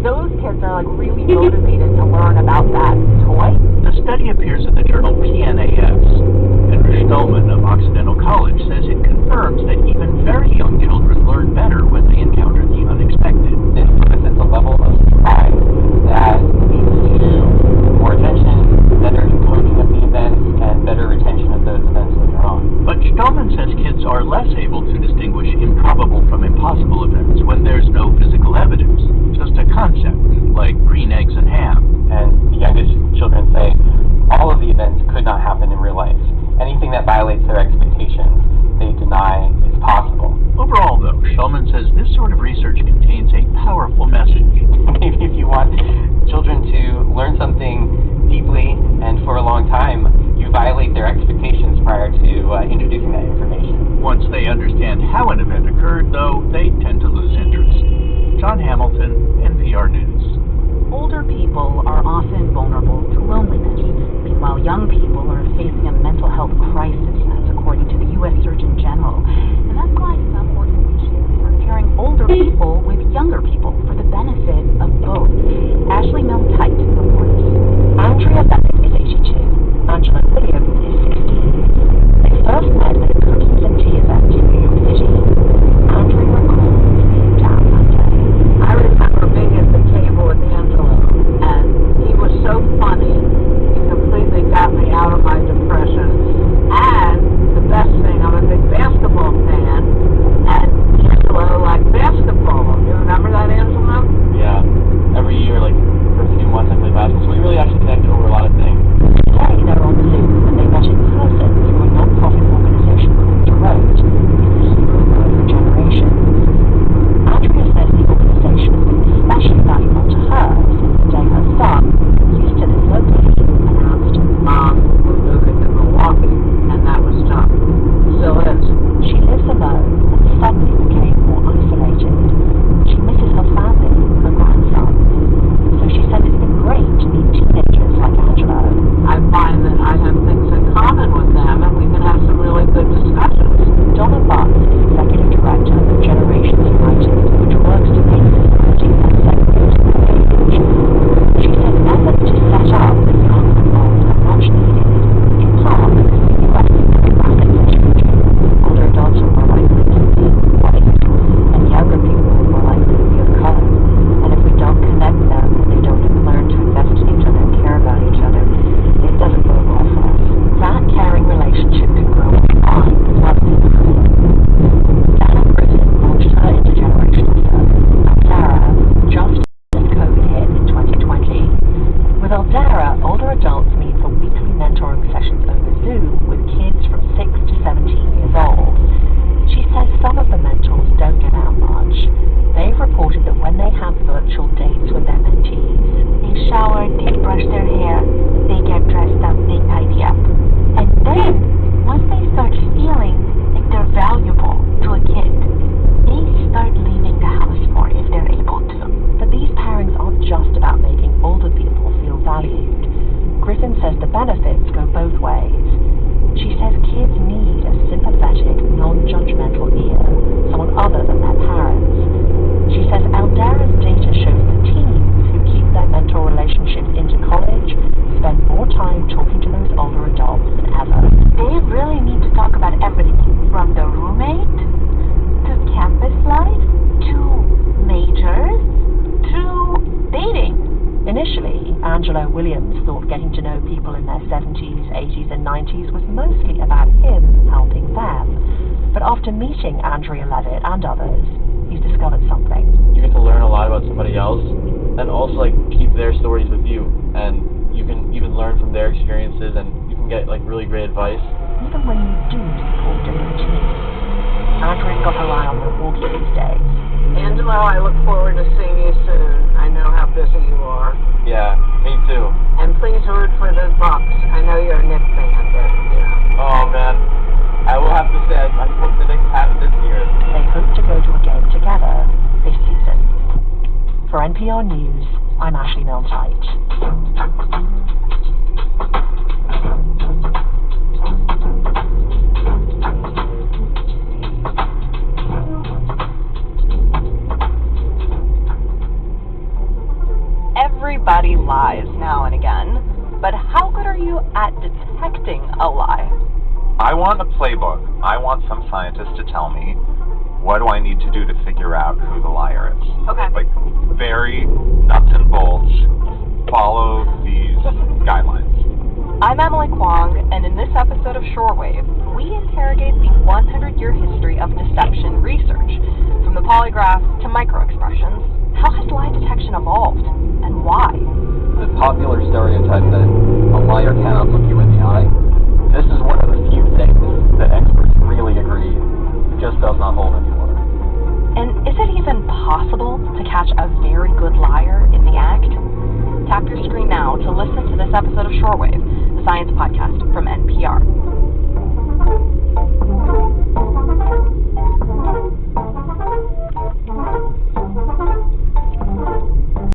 those kids are like really motivated to learn about that toy. The study appears in the journal PNAS, and Stolman of Occidental College says it confirms that even very young children learn better when they encounter the unexpected. This elicits a level of surprise that leads to more attention, better encoding of the events, and better retention of those events later on. But Stolman says kids are less able to distinguish improbable from impossible events when there's no physical evidence, just a concept, like green eggs and ham. And the youngest children say all of the events could not happen in real life. Anything that violates their expectations, they deny is possible. Overall, though, Shulman says this sort of research contains a powerful message. Maybe if you want children to learn something deeply and for a long time, you violate their expectations prior to introducing that information. Once they understand how an event occurred, though, they tend to lose interest. John Hamilton, NPR News. Older people are often vulnerable to loneliness. Meanwhile, young people are facing a mental health crisis, that's according to the U.S. Surgeon General. And that's why some organizations are pairing older people with younger people for the benefit of both. Ashley Milne-Tite reports. Andrea Beckett is 82. Angela Williams is 16. They first met at a cookies and tea event in New York City. Andrea recalls being down that day. I remember being at the table with Angelo, and he was so funny. He completely got me out of my depression. And the best thing, I'm a big basketball fan, and Angelo liked basketball. You remember that, Angelo? Yeah. Every year, like, for a few months I played basketball, so we really actually connected over a lot of things. Today they're on Zoom and they met in person through a non-profit organization called Road. It's the Hebrew word for generations. Andrea says the organization has been especially valuable to her since the day her son, used to live locally, announced, Mom, we're moving to Milwaukee, and that was tough. Still is. she lives alone and suddenly became more isolated. She misses her family, her grandsons. So she says it's been great to meet teenagers like Angelo. I find that I have things in common with them, and we can have some really good discussions. Donna Butt is executive director of Generations United, which works to make society less segregated by age. She says efforts to set up these common goals are much needed, in part because the US demographics are changing. Older adults are more likely to be white, and younger people are more likely to be of color. And if we don't connect them, and they don't learn to invest in each other and care about each other, it doesn't go well for us. That caring relationship can grow over time as well as improve. Dana Griffin launched her intergenerational service, Aldara, just as COVID hit in 2020. With Aldara, older adults meet for weekly mentoring sessions over Zoom with kids from 6 to 17 years old. She says some of the mentors don't get out much. They've reported that when they have virtual dates with their mentees, they shower, they brush their hair, they get dressed up, they tidy up. And then, once they start feeling like they're valuable to a kid, they start leaving the house more if they're able to. But these pairings aren't just about making older people feel valued. Griffin says the benefits go both ways. She says kids need a sympathetic, non-judgmental ear, someone other than their parents. She says Aldara's data shows the teens who keep their mentor relationships into college spend more time talking to those older adults than ever. They really need to talk about everything, from the roommate, to campus life, to majors, to dating. Initially, Angelo Williams thought getting to know people in their 70s, 80s, and 90s was mostly about him helping them. But after meeting Andrea Levitt and others, he's discovered something. You get to learn a lot about somebody else, and also like keep their stories with you, and you can even learn from their experiences, and you can get like really great advice. Even when you do support different teams. Andrea's got her eye on Milwaukee these days. Angelo, I look forward to seeing you soon. I know how busy you are. Yeah, me too. And please root for the Bucks. I know you're a Knicks fan, but, you know. Oh man, I will have to say I hope the Knicks have it this year. They hope to go to a game together this season. For NPR News, I'm Ashley Milne-Tite. Everybody lies now and again, but how good are you at detecting a lie? I want a playbook. I want some scientist to tell me what do I need to do to figure out who the liar is. Okay. Like, very nuts and bolts, follow these guidelines. I'm Emily Kwong, and in this episode of Shorewave, we interrogate the 100-year history of deception research. From the polygraph to microexpressions, how has lie detection evolved, and why? The popular stereotype that a liar cannot look you in the eye, this is one of the few things that experts really agree just does not hold any water. And is it even possible to catch a very good liar?